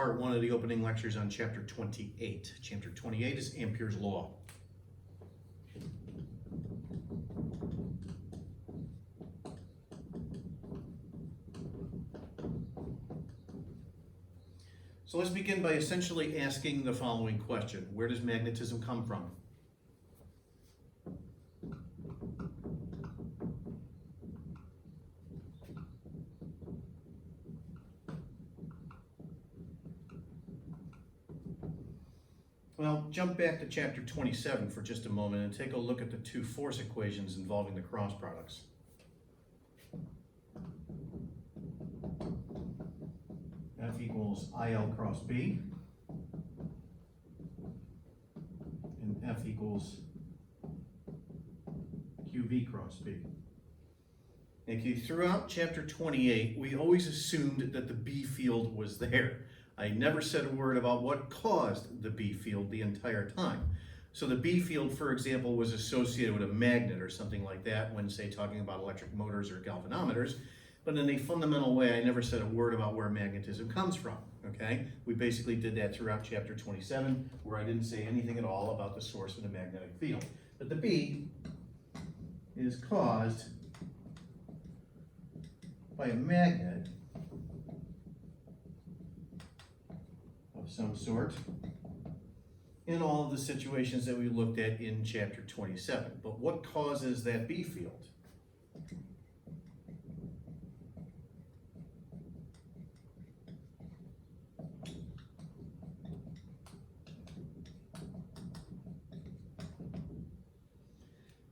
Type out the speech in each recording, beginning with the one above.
part one of the opening lectures on chapter 28. Chapter 28 is Ampere's Law. So let's begin by essentially asking the following question. Where does magnetism come from? Well, jump back to chapter 27 for just a moment and take a look at the two force equations involving the cross products. F equals IL cross B, and F equals QV cross B. Okay, throughout chapter 28, we always assumed that the B field was there. I never said a word about what caused the B field the entire time. So the B field, for example, was associated with a magnet or something like that when, say, talking about electric motors or galvanometers. But in a fundamental way, I never said a word about where magnetism comes from, okay? We basically did that throughout chapter 27, where I didn't say anything at all about the source of the magnetic field. But the B is caused by a magnet of some sort in all of the situations that we looked at in chapter 27. But what causes that B field?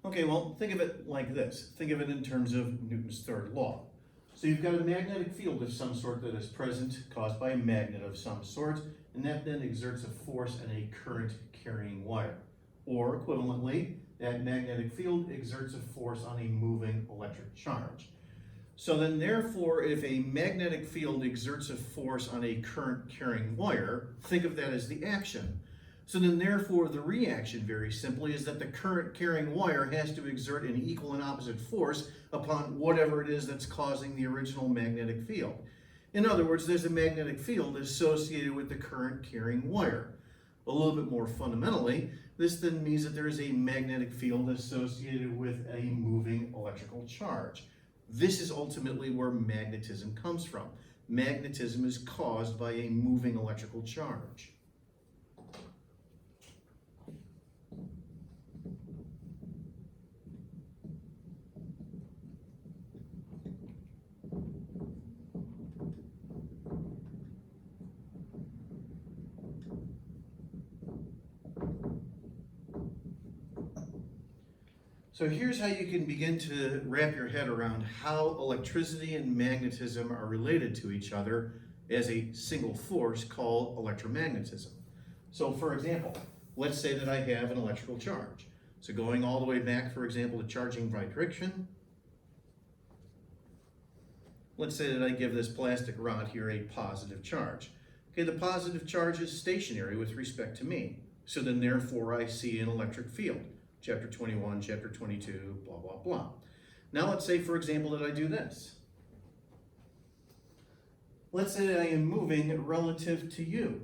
Okay, well, think of it like this. Think of it in terms of Newton's third law. So you've got a magnetic field of some sort that is present, caused by a magnet of some sort, and that then exerts a force and a current carrying wire. Or equivalently, that magnetic field exerts a force on a moving electric charge. So then therefore, if a magnetic field exerts a force on a current carrying wire, think of that as the action. So then therefore, the reaction, very simply, is that the current carrying wire has to exert an equal and opposite force upon whatever it is that's causing the original magnetic field. In other words, there's a magnetic field associated with the current carrying wire. A little bit more fundamentally, this then means that there is a magnetic field associated with a moving electrical charge. This is ultimately where magnetism comes from. Magnetism is caused by a moving electrical charge. So here's how you can begin to wrap your head around how electricity and magnetism are related to each other as a single force called electromagnetism. So for example, let's say that I have an electrical charge. So going all the way back, for example, to charging by friction, let's say that I give this plastic rod here a positive charge. Okay, the positive charge is stationary with respect to me. So then therefore I see an electric field. Chapter 21, chapter 22, blah, blah, blah. Now let's say, for example, that I do this. Let's say that I am moving relative to you.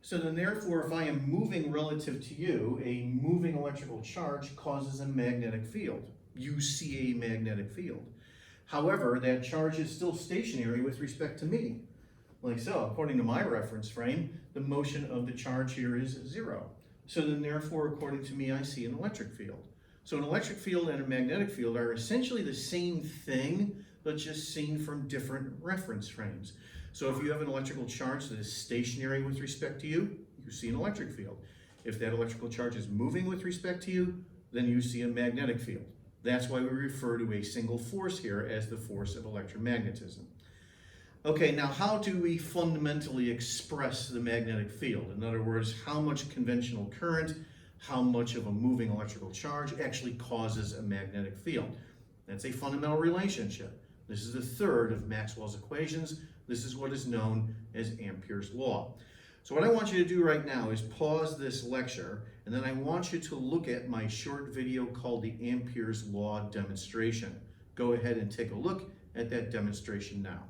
So then therefore, if I am moving relative to you, a moving electrical charge causes a magnetic field. You see a magnetic field. However, that charge is still stationary with respect to me. Like so, according to my reference frame, the motion of the charge here is 0. So then therefore, according to me, I see an electric field. So an electric field and a magnetic field are essentially the same thing, but just seen from different reference frames. So if you have an electrical charge that is stationary with respect to you, you see an electric field. If that electrical charge is moving with respect to you, then you see a magnetic field. That's why we refer to a single force here as the force of electromagnetism. Okay, now how do we fundamentally express the magnetic field? In other words, how much conventional current, how much of a moving electrical charge actually causes a magnetic field? That's a fundamental relationship. This is the third of Maxwell's equations. This is what is known as Ampere's Law. So what I want you to do right now is pause this lecture, and then I want you to look at my short video called the Amperes Law Demonstration. Go ahead and take a look at that demonstration now.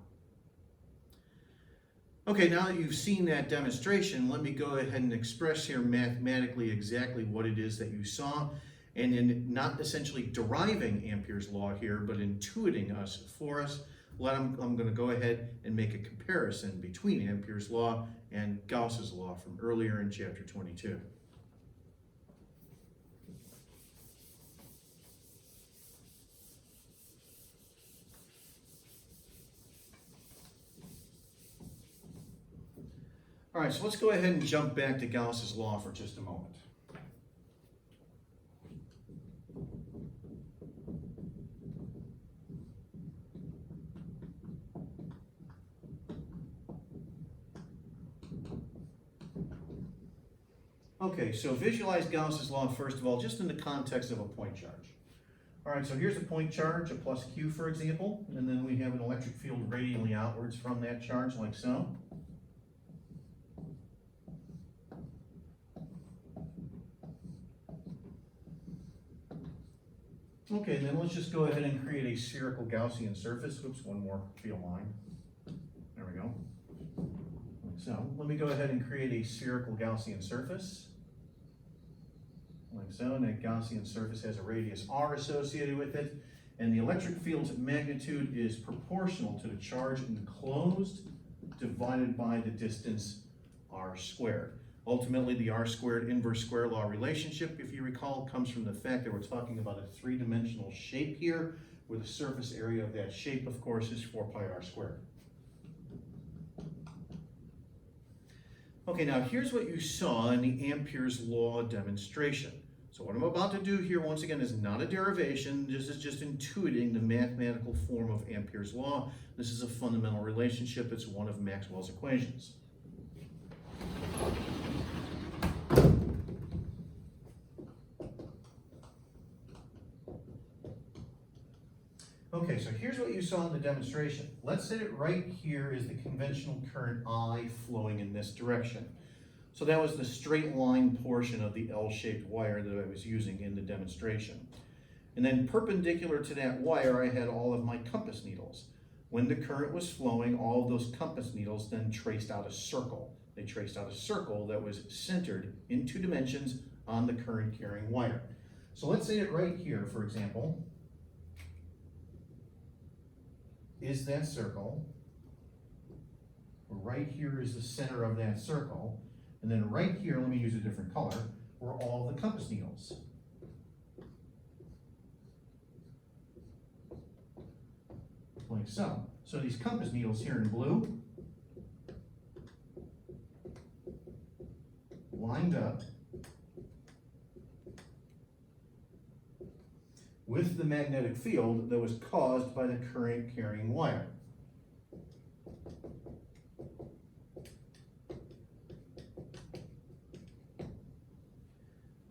Okay, now that you've seen that demonstration, let me go ahead and express here mathematically exactly what it is that you saw, and in not essentially deriving Ampere's law here, but intuiting for us, I'm going to go ahead and make a comparison between Ampere's law and Gauss's law from earlier in chapter 22. All right, so let's go ahead and jump back to Gauss's law for just a moment. Okay, so visualize Gauss's law first of all, just in the context of a point charge. All right, so here's a point charge, a plus Q for example, and then we have an electric field radially outwards from that charge like so. Okay, then let's just go ahead and create a spherical Gaussian surface. Oops, one more field line. There we go. So let me go ahead and create a spherical Gaussian surface. Like so, and that Gaussian surface has a radius r associated with it, and the electric field's magnitude is proportional to the charge enclosed divided by the distance r squared. Ultimately, the r squared inverse square law relationship, if you recall, comes from the fact that we're talking about a three-dimensional shape here, where the surface area of that shape, of course, is 4 pi r squared. Okay, now here's what you saw in the Amperes Law Demonstration. So what I'm about to do here, once again, is not a derivation. This is just intuiting the mathematical form of Amperes Law. This is a fundamental relationship. It's one of Maxwell's equations. Okay, so here's what you saw in the demonstration. Let's say that right here is the conventional current I flowing in this direction. So that was the straight line portion of the L-shaped wire that I was using in the demonstration. And then perpendicular to that wire, I had all of my compass needles. When the current was flowing, all of those compass needles then traced out a circle. They traced out a circle that was centered in 2 dimensions on the current carrying wire. So let's say that right here, for example, is that circle. Right here is the center of that circle. And then right here, let me use a different color, were all the compass needles. Like so. So these compass needles here in blue lined up with the magnetic field that was caused by the current carrying wire.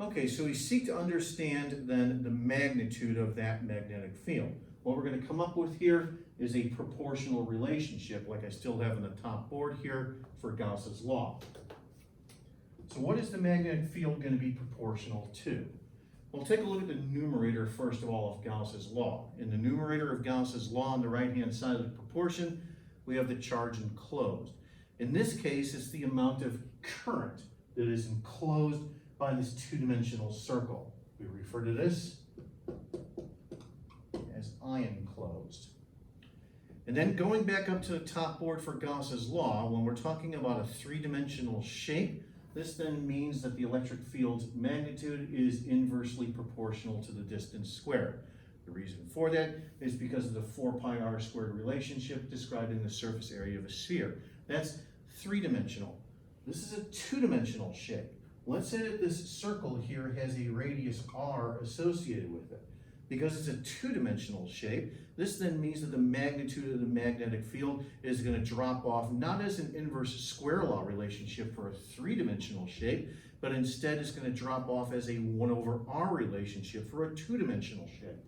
Okay, so we seek to understand then the magnitude of that magnetic field. What we're going to come up with here is a proportional relationship, like I still have on the top board here for Gauss's law. So what is the magnetic field going to be proportional to? Well, take a look at the numerator, first of all, of Gauss's law. In the numerator of Gauss's law, on the right-hand side of the proportion, we have the charge enclosed. In this case, it's the amount of current that is enclosed by this 2-dimensional circle. We refer to this as I enclosed. And then going back up to the top board for Gauss's law, when we're talking about a 3-dimensional shape, this then means that the electric field's magnitude is inversely proportional to the distance squared. The reason for that is because of the 4 pi r squared relationship describing the surface area of a sphere. That's 3-dimensional. This is a 2-dimensional shape. Let's say that this circle here has a radius r associated with it. Because it's a 2-dimensional shape, this then means that the magnitude of the magnetic field is going to drop off not as an inverse square law relationship for a 3-dimensional shape, but instead it's going to drop off as a 1 over r relationship for a 2-dimensional shape.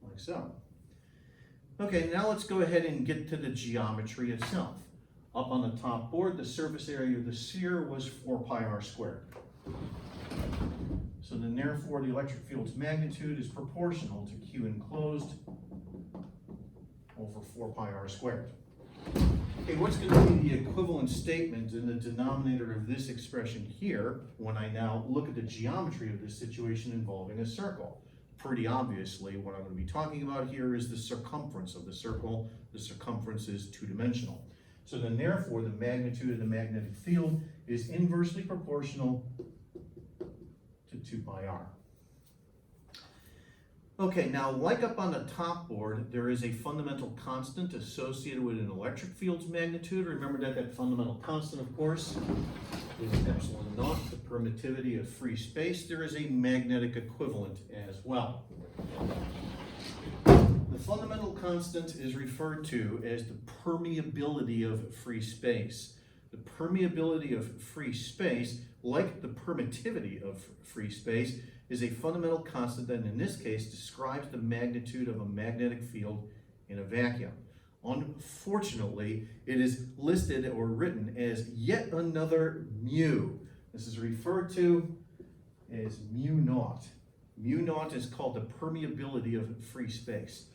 Like so. Okay, now let's go ahead and get to the geometry itself. Up on the top board, the surface area of the sphere was 4 pi r squared. So then therefore the electric field's magnitude is proportional to Q enclosed over 4 pi r squared. Okay, what's going to be the equivalent statement in the denominator of this expression here when I now look at the geometry of this situation involving a circle? Pretty obviously, what I'm going to be talking about here is the circumference of the circle. The circumference is two-dimensional. So then therefore, the magnitude of the magnetic field is inversely proportional to 2 pi r. Okay, now like up on the top board, there is a fundamental constant associated with an electric field's magnitude. Remember that fundamental constant, of course, is epsilon naught, the permittivity of free space. There is a magnetic equivalent as well. The fundamental constant is referred to as the permeability of free space. The permeability of free space, like the permittivity of free space, is a fundamental constant that in this case describes the magnitude of a magnetic field in a vacuum. Unfortunately, it is listed or written as yet another mu. This is referred to as mu naught. Mu naught is called the permeability of free space.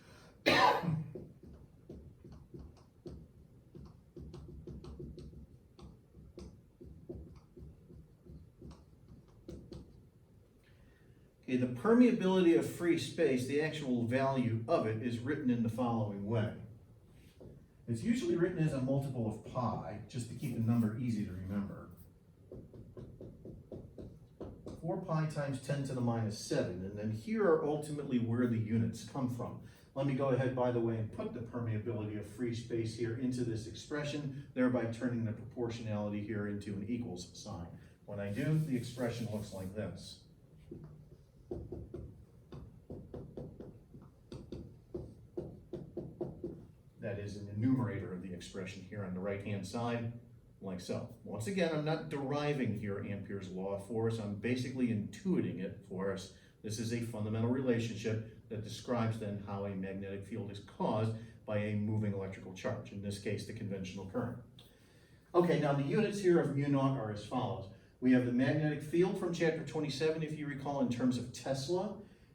Okay, the permeability of free space, the actual value of it, is written in the following way. It's usually written as a multiple of pi, just to keep the number easy to remember. 4 pi times 10 to the minus 7, and then here are ultimately where the units come from. Let me go ahead, by the way, and put the permeability of free space here into this expression, thereby turning the proportionality here into an equals sign. When I do, the expression looks like this. That is in the numerator of the expression here on the right-hand side, like so. Once again, I'm not deriving here Ampere's law for us. I'm basically intuiting it for us. This is a fundamental relationship that describes then how a magnetic field is caused by a moving electrical charge, in this case, the conventional current. Okay, now the units here of mu naught are as follows. We have the magnetic field from chapter 27, if you recall, in terms of Tesla,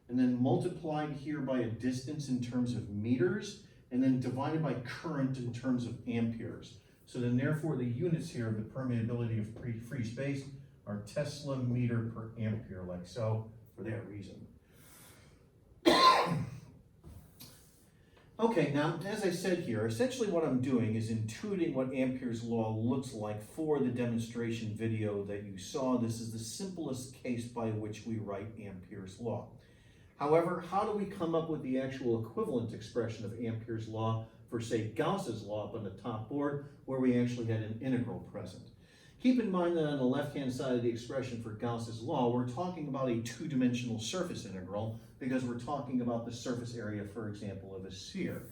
and then multiplied here by a distance in terms of meters, and then divided by current in terms of amperes. So then therefore the units here of the permeability of free space are Tesla meter per ampere, like so, for that reason. Okay, now as I said here, essentially what I'm doing is intuiting what Ampere's law looks like for the demonstration video that you saw. This is the simplest case by which we write Ampere's law. However, how do we come up with the actual equivalent expression of Ampere's law for, say, Gauss's law up on the top board, where we actually had an integral present? Keep in mind that on the left-hand side of the expression for Gauss's law, we're talking about a two-dimensional surface integral because we're talking about the surface area, for example, of a sphere.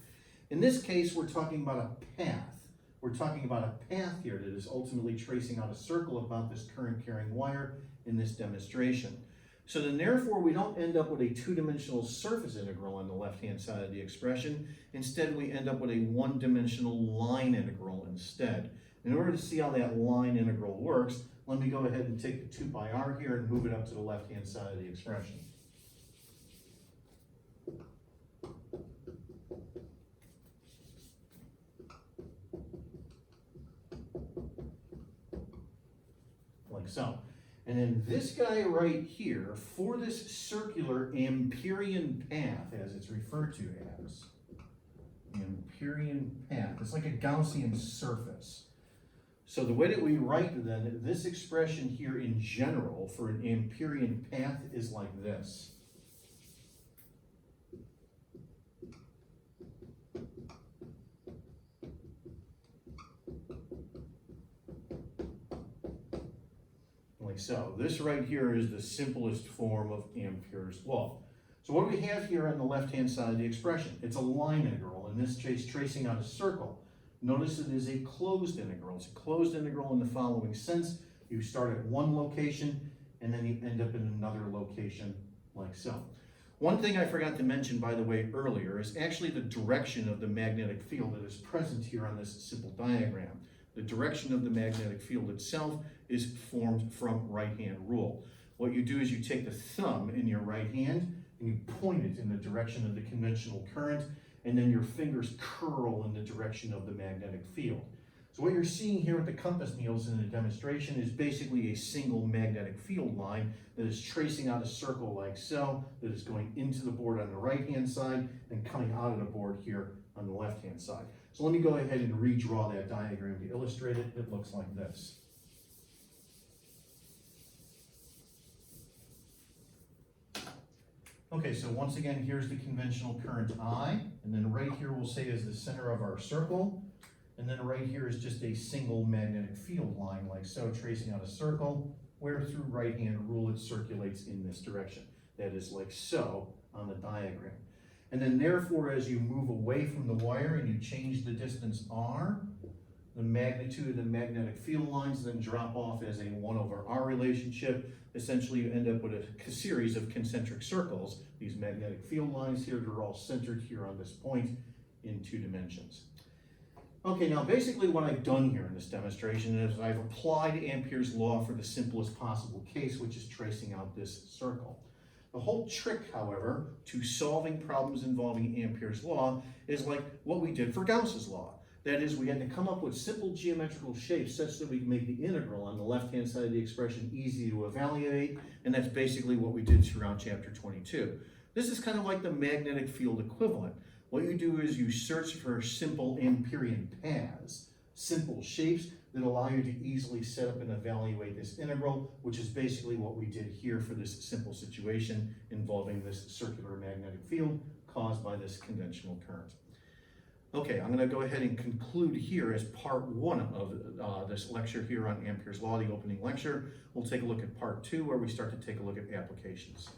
In this case, we're talking about a path. We're talking about a path here that is ultimately tracing out a circle about this current-carrying wire in this demonstration. So then therefore, we don't end up with a two-dimensional surface integral on the left-hand side of the expression. Instead, we end up with a one-dimensional line integral instead. In order to see how that line integral works, let me go ahead and take the 2 pi r here and move it up to the left-hand side of the expression. Like so. And then this guy right here, for this circular Amperian path, as it's referred to as, Amperian path, it's like a Gaussian surface. So the way that we write then this expression here in general for an Amperian path is like this. Like so. This right here is the simplest form of Ampere's law. So what do we have here on the left-hand side of the expression? It's a line integral, in this case tracing out a circle. Notice it is a closed integral. It's a closed integral in the following sense. You start at one location and then you end up in another location like so. One thing I forgot to mention, by the way, earlier is actually the direction of the magnetic field that is present here on this simple diagram. The direction of the magnetic field itself is formed from right-hand rule. What you do is you take the thumb in your right hand and you point it in the direction of the conventional current, and then your fingers curl in the direction of the magnetic field. So what you're seeing here with the compass needles in the demonstration is basically a single magnetic field line that is tracing out a circle like so, that is going into the board on the right-hand side and coming out of the board here on the left-hand side. So let me go ahead and redraw that diagram to illustrate it. It looks like this. Okay, so once again, here's the conventional current I, and then right here we'll say is the center of our circle, and then right here is just a single magnetic field line like so, tracing out a circle, where through right-hand rule it circulates in this direction. That is like so on the diagram. And then therefore, as you move away from the wire and you change the distance r, the magnitude of the magnetic field lines then drop off as a 1/r relationship. Essentially, you end up with a series of concentric circles. These magnetic field lines here, they're all centered here on this point in 2 dimensions. Okay, now basically what I've done here in this demonstration is I've applied Ampere's law for the simplest possible case, which is tracing out this circle. The whole trick, however, to solving problems involving Ampere's law is like what we did for Gauss's law. That is, we had to come up with simple geometrical shapes such that we can make the integral on the left-hand side of the expression easy to evaluate, and that's basically what we did throughout chapter 22. This is kind of like the magnetic field equivalent. What you do is you search for simple Amperian paths, simple shapes that allow you to easily set up and evaluate this integral, which is basically what we did here for this simple situation involving this circular magnetic field caused by this conventional current. Okay, I'm going to go ahead and conclude here as part 1 of this lecture here on Ampere's law, the opening lecture. We'll take a look at part 2 where we start to take a look at applications.